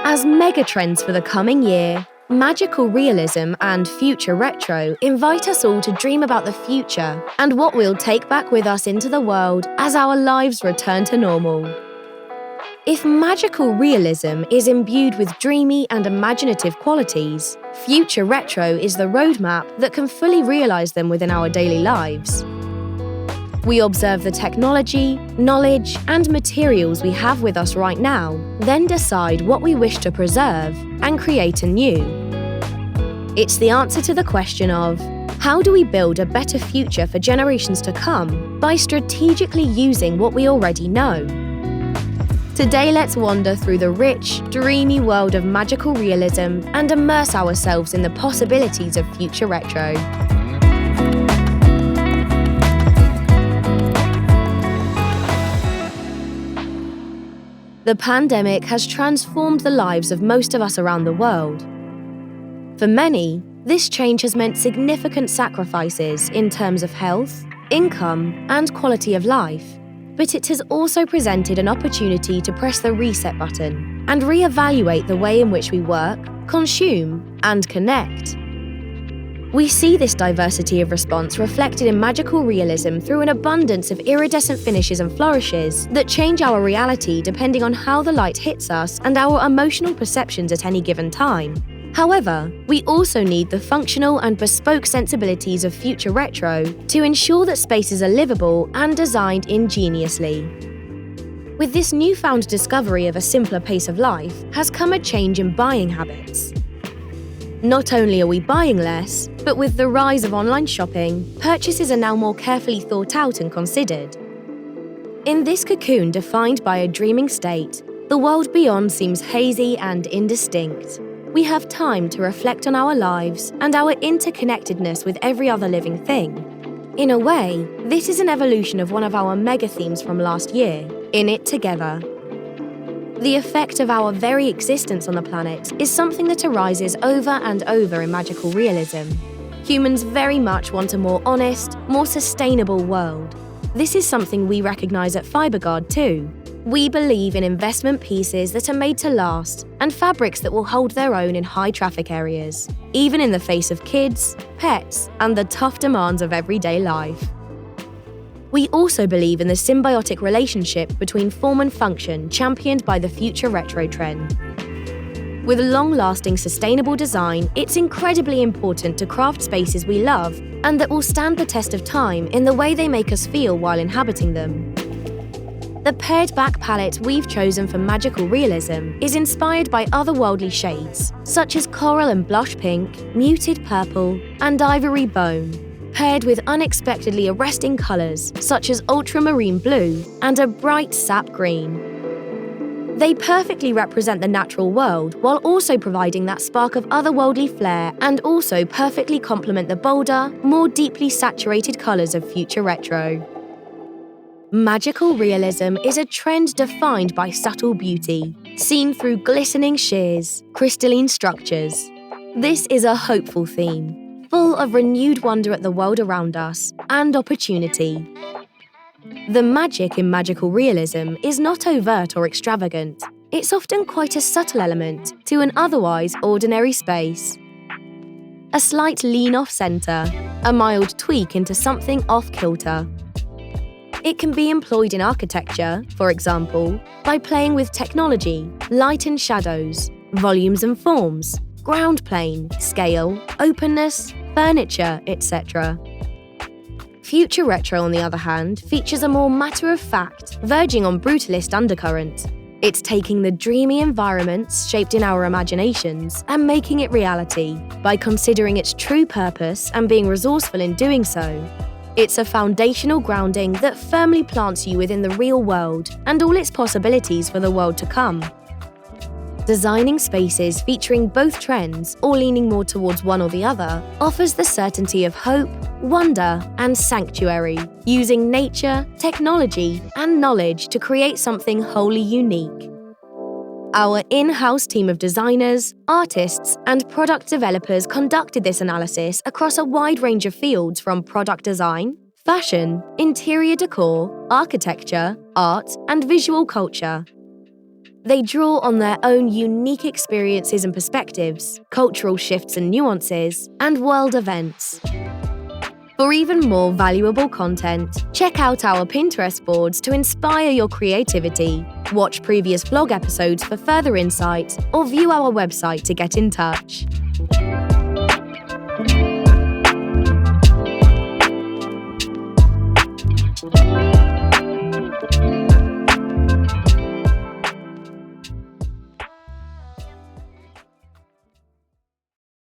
As megatrends for the coming year, magical realism and future retro invite us all to dream about the future and what we'll take back with us into the world as our lives return to normal. If magical realism is imbued with dreamy and imaginative qualities, future retro is the roadmap that can fully realize them within our daily lives. We observe the technology, knowledge, and materials we have with us right now, then decide what we wish to preserve and create anew. It's the answer to the question of, how do we build a better future for generations to come by strategically using what we already know? Today, let's wander through the rich, dreamy world of magical realism and immerse ourselves in the possibilities of future retro. The pandemic has transformed the lives of most of us around the world. For many, this change has meant significant sacrifices in terms of health, income, and quality of life. But it has also presented an opportunity to press the reset button and reevaluate the way in which we work, consume, and connect. We see this diversity of response reflected in magical realism through an abundance of iridescent finishes and flourishes that change our reality depending on how the light hits us and our emotional perceptions at any given time. However, we also need the functional and bespoke sensibilities of future retro to ensure that spaces are livable and designed ingeniously. With this newfound discovery of a simpler pace of life has come a change in buying habits. Not only are we buying less, but with the rise of online shopping, purchases are now more carefully thought out and considered. In this cocoon defined by a dreaming state, the world beyond seems hazy and indistinct. We have time to reflect on our lives and our interconnectedness with every other living thing. In a way, this is an evolution of one of our mega themes from last year, In It Together. The effect of our very existence on the planet is something that arises over and over in magical realism. Humans very much want a more honest, more sustainable world. This is something we recognise at FibreGuard too. We believe in investment pieces that are made to last and fabrics that will hold their own in high traffic areas, even in the face of kids, pets, and the tough demands of everyday life. We also believe in the symbiotic relationship between form and function championed by the future retro trend. With long-lasting sustainable design, it's incredibly important to craft spaces we love and that will stand the test of time in the way they make us feel while inhabiting them. The pared-back palette we've chosen for magical realism is inspired by otherworldly shades, such as coral and blush pink, muted purple, and ivory bone, paired with unexpectedly arresting colours such as ultramarine blue and a bright sap green. They perfectly represent the natural world while also providing that spark of otherworldly flair and also perfectly complement the bolder, more deeply saturated colours of future retro. Magical realism is a trend defined by subtle beauty, seen through glistening sheers, crystalline structures. This is a hopeful theme, full of renewed wonder at the world around us and opportunity. The magic in magical realism is not overt or extravagant. It's often quite a subtle element to an otherwise ordinary space. A slight lean off-centre, a mild tweak into something off-kilter. It can be employed in architecture, for example, by playing with technology, light and shadows, volumes and forms, ground plane, scale, openness, furniture, etc. Future retro, on the other hand, features a more matter-of-fact, verging on brutalist undercurrent. It's taking the dreamy environments shaped in our imaginations and making it reality by considering its true purpose and being resourceful in doing so. It's a foundational grounding that firmly plants you within the real world and all its possibilities for the world to come. Designing spaces featuring both trends or leaning more towards one or the other offers the certainty of hope, wonder, and sanctuary, using nature, technology, and knowledge to create something wholly unique. Our in-house team of designers, artists, and product developers conducted this analysis across a wide range of fields from product design, fashion, interior decor, architecture, art, and visual culture. They draw on their own unique experiences and perspectives, cultural shifts and nuances, and world events. For even more valuable content, check out our Pinterest boards to inspire your creativity, watch previous vlog episodes for further insight, or view our website to get in touch.